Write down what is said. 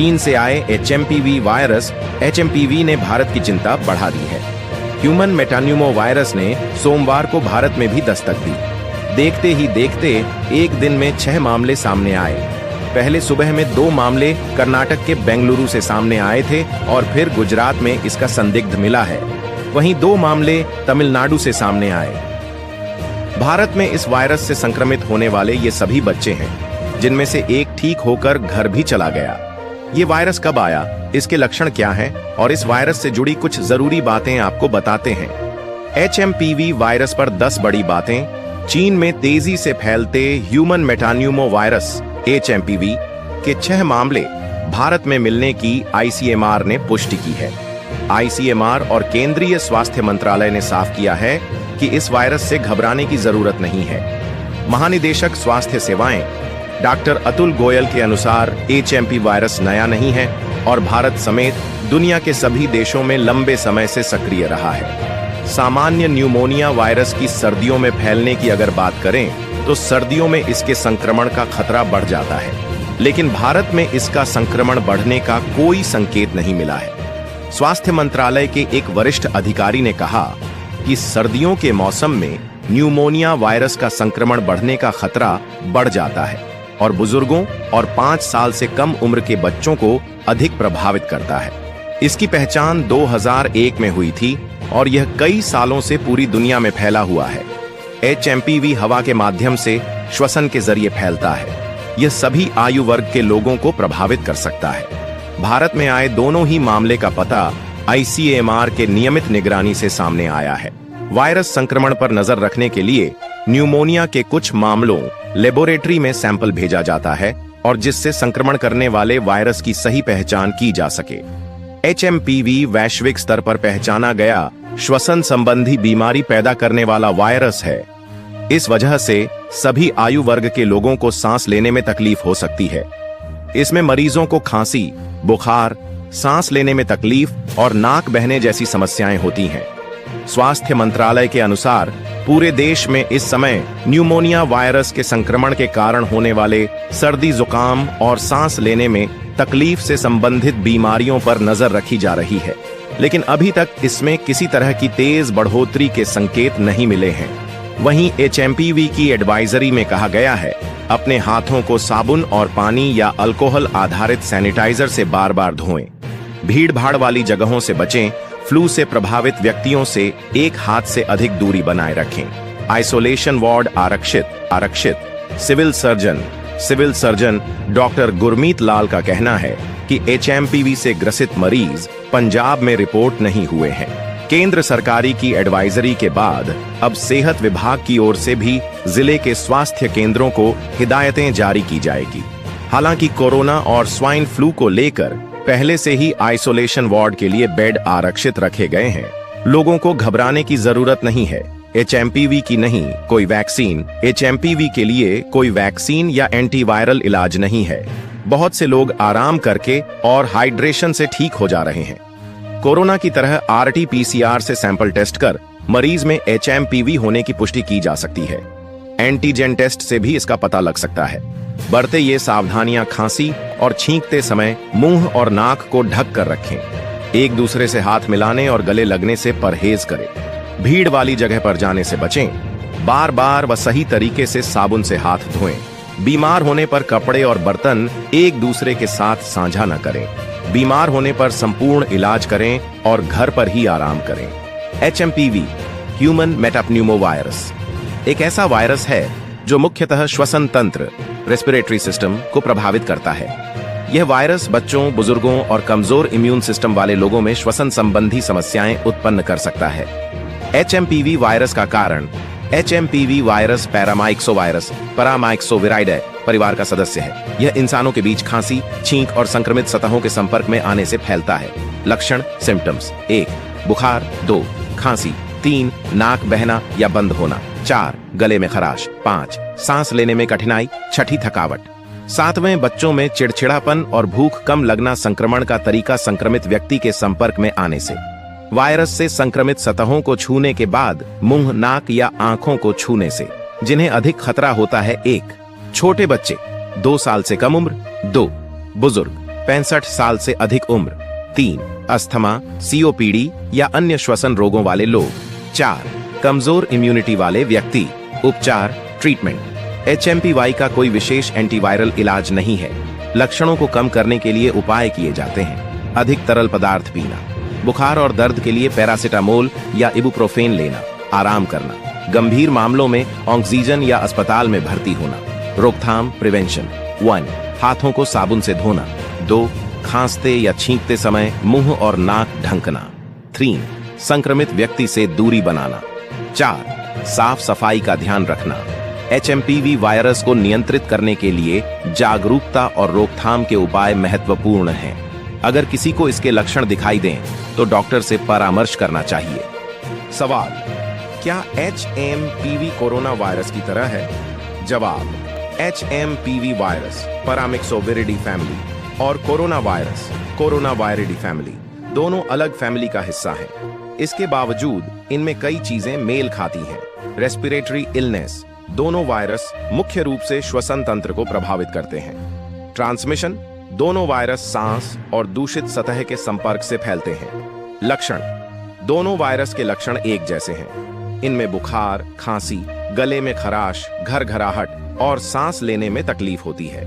चीन से आए HMPV वायरस HMPV ने भारत की चिंता बढ़ा दी है। ह्यूमन मेटान्यूमो वायरस ने सोमवार को भारत में भी दस्तक दी। देखते ही देखते एक दिन में 6 मामले सामने आए। पहले सुबह में 2 मामले कर्नाटक के बेंगलुरु से सामने आए थे और फिर गुजरात में इसका संदिग्ध मिला है। वहीं 2 मामले तमिलनाडु से सामने आए। भारत में इस वायरस से संक्रमित होने वाले ये सभी बच्चे हैं, जिनमें से एक ठीक होकर घर भी चला गया। ये वायरस कब आया, इसके लक्षण क्या हैं और इस वायरस से जुड़ी कुछ जरूरी बातें आपको बताते हैं। HMPV वायरस पर 10 बड़ी बातें। चीन में तेजी से फैलते ह्यूमन मेटान्यूमो वायरस HMPV के 6 मामले भारत में मिलने की ICMR ने पुष्टि की है। ICMR और केंद्रीय स्वास्थ्य मंत्रालय ने साफ किया है कि इस वायरस से घबराने की जरूरत नहीं है। महानिदेशक स्वास्थ्य सेवाएं डॉक्टर अतुल गोयल के अनुसार HMP वायरस नया नहीं है और भारत समेत दुनिया के सभी देशों में लंबे समय से सक्रिय रहा है। सामान्य न्यूमोनिया वायरस की सर्दियों में फैलने की अगर बात करें तो सर्दियों में इसके संक्रमण का खतरा बढ़ जाता है, लेकिन भारत में इसका संक्रमण बढ़ने का कोई संकेत नहीं मिला है। स्वास्थ्य मंत्रालय के एक वरिष्ठ अधिकारी ने कहा कि सर्दियों के मौसम में न्यूमोनिया वायरस का संक्रमण बढ़ने का खतरा बढ़ जाता है और बुजुर्गों और 5 साल से कम उम्र के बच्चों को अधिक प्रभावित करता है। इसकी पहचान 2001 में हुई थी और यह कई सालों से पूरी दुनिया में फैला हुआ है। HMPV हवा के माध्यम से श्वसन के जरिए फैलता है। यह सभी आयु वर्ग के लोगों को प्रभावित कर सकता है। भारत में आए दोनों ही मामले का पता ICMR के नियमित निगरानी से सामने आया है। वायरस संक्रमण पर नजर रखने के लिए न्यूमोनिया के कुछ मामलों लेबोरेटरी में सैंपल भेजा जाता है और जिससे संक्रमण करने वाले वायरस की सही पहचान की जा सके। HMPV वैश्विक स्तर पर पहचाना गया श्वसन संबंधी बीमारी पैदा करने वाला वायरस है। इस वजह से सभी आयु वर्ग के लोगों को सांस लेने में तकलीफ हो सकती है। इसमें मरीजों को खांसी, बुखार, सांस लेने में तकलीफ और नाक बहने जैसी समस्याएं होती हैं। स्वास्थ्य मंत्रालय के अनुसार पूरे देश में इस समय न्यूमोनिया वायरस के संक्रमण के कारण होने वाले सर्दी, जुकाम और सांस लेने में तकलीफ से संबंधित बीमारियों पर नजर रखी जा रही है, लेकिन अभी तक इसमें किसी तरह की तेज बढ़ोतरी के संकेत नहीं मिले हैं। वहीं HMPV की एडवाइजरी में कहा गया है, अपने हाथों को साबुन और पानी या अल्कोहल आधारित सैनिटाइजर से बार बार धोएं। भीड़ भाड़ वाली जगहों से बचें। फ्लू से प्रभावित व्यक्तियों से एक हाथ से अधिक दूरी बनाए रखें। आइसोलेशन वार्ड आरक्षित। सिविल सर्जन डॉक्टर गुरमीत लाल का कहना है कि HMPV से ग्रसित मरीज पंजाब में रिपोर्ट नहीं हुए हैं। केंद्र सरकारी की एडवाइजरी के बाद अब सेहत विभाग की ओर से भी जिले के स्वास्थ्य केंद्रों को हिदायतें जारी की जाएगी। हालांकि कोरोना और स्वाइन फ्लू को लेकर पहले से ही आइसोलेशन वार्ड के लिए बेड आरक्षित रखे गए हैं। लोगों को घबराने की जरूरत नहीं है। HMPV की नहीं कोई वैक्सीन, HMPV के लिए कोई वैक्सीन या एंटीवायरल इलाज नहीं है। बहुत से लोग आराम करके और हाइड्रेशन से ठीक हो जा रहे हैं। कोरोना की तरह RT-PCR से सैंपल टेस्ट कर मरीज में HMPV होने की पुष्टि की जा सकती है। एंटीजन टेस्ट से भी इसका पता लग सकता है। बरते ये सावधानियां खांसी और छींकते समय मुंह और नाक को ढक कर रखें। एक दूसरे से हाथ मिलाने और गले लगने से परहेज करें। भीड़ वाली जगह पर जाने से बचें। बार बार व सही तरीके से साबुन से हाथ धोएं। बीमार होने पर कपड़े और बर्तन एक दूसरे के साथ साझा न करें। बीमार होने पर संपूर्ण इलाज करें और घर पर ही आराम करें। HMPV ह्यूमन मेटाप्न्यूमो वायरस एक ऐसा वायरस है जो मुख्यतः श्वसन तंत्र रेस्पिरेटरी सिस्टम को प्रभावित करता है। यह वायरस बच्चों, बुजुर्गों और कमजोर इम्यून सिस्टम वाले लोगों में श्वसन संबंधी समस्याएं उत्पन्न कर सकता है। HMPV वायरस का कारण HMPV वायरस पैरामाइक्सोविराइडे परिवार का सदस्य है। यह इंसानों के बीच खांसी, छींक और संक्रमित सतहों के संपर्क में आने से फैलता है। लक्षण सिम्टम्स 1 बुखार, 2 खांसी, 3 नाक बहना या बंद होना, 4 गले में खराश, 5 सांस लेने में कठिनाई, 6 थकावट। 7वें बच्चों में चिड़चिड़ापन और भूख कम लगना संक्रमण का तरीका संक्रमित व्यक्ति के संपर्क में आने से। वायरस से संक्रमित सतहों को छूने के बाद मुंह, नाक या आंखों को छूने से, जिन्हें अधिक खतरा होता है। 1 छोटे बच्चे 2 साल से कम उम्र, 2 बुजुर्ग 65 साल से अधिक उम्र। 3 अस्थमा, सीओपीडी या अन्य श्वसन रोगों वाले लोग। 4 कमजोर इम्यूनिटी वाले व्यक्ति। उपचार ट्रीटमेंट। HMPV का कोई विशेष एंटीवायरल इलाज नहीं है। लक्षणों को कम करने के लिए उपाय किए जाते हैं। अधिक तरल पदार्थ पीना, बुखार और दर्द के लिए पैरासिटामोल या इबुप्रोफेन लेना, आराम करना, गंभीर मामलों में ऑक्सीजन या अस्पताल में भर्ती होना। रोकथाम प्रिवेंशन। 1 हाथों को साबुन से धोना। 2 खांसते या छींकते समय मुंह और नाक ढंकना। 3 संक्रमित व्यक्ति से दूरी बनाना। 4 साफ सफाई का ध्यान रखना। HMPV वायरस को नियंत्रित करने के लिए जागरूकता और रोकथाम के उपाय महत्वपूर्ण हैं। अगर किसी को इसके लक्षण दिखाई दें तो डॉक्टर से परामर्श करना चाहिए। सवाल: क्या HMPV कोरोना वायरस की तरह है? जवाब: HMPV वायरस पैरामिक्सोविरिडी फैमिली और कोरोना वायरस कोरोना वायरिडी फैमिली दोनों अलग फैमिली का हिस्सा हैं। इसके बावजूद इनमें कई चीजें मेल खाती हैं। रेस्पिरेटरी इलनेस, दोनों वायरस मुख्य रूप से श्वसन तंत्र को प्रभावित करते हैं। ट्रांसमिशन, दोनों वायरस सांस और दूषित सतह के संपर्क से फैलते हैं। लक्षण, दोनों वायरस के लक्षण एक जैसे हैं। इनमें बुखार, खांसी, गले में खराश, घरघराहट और सांस लेने में तकलीफ होती है।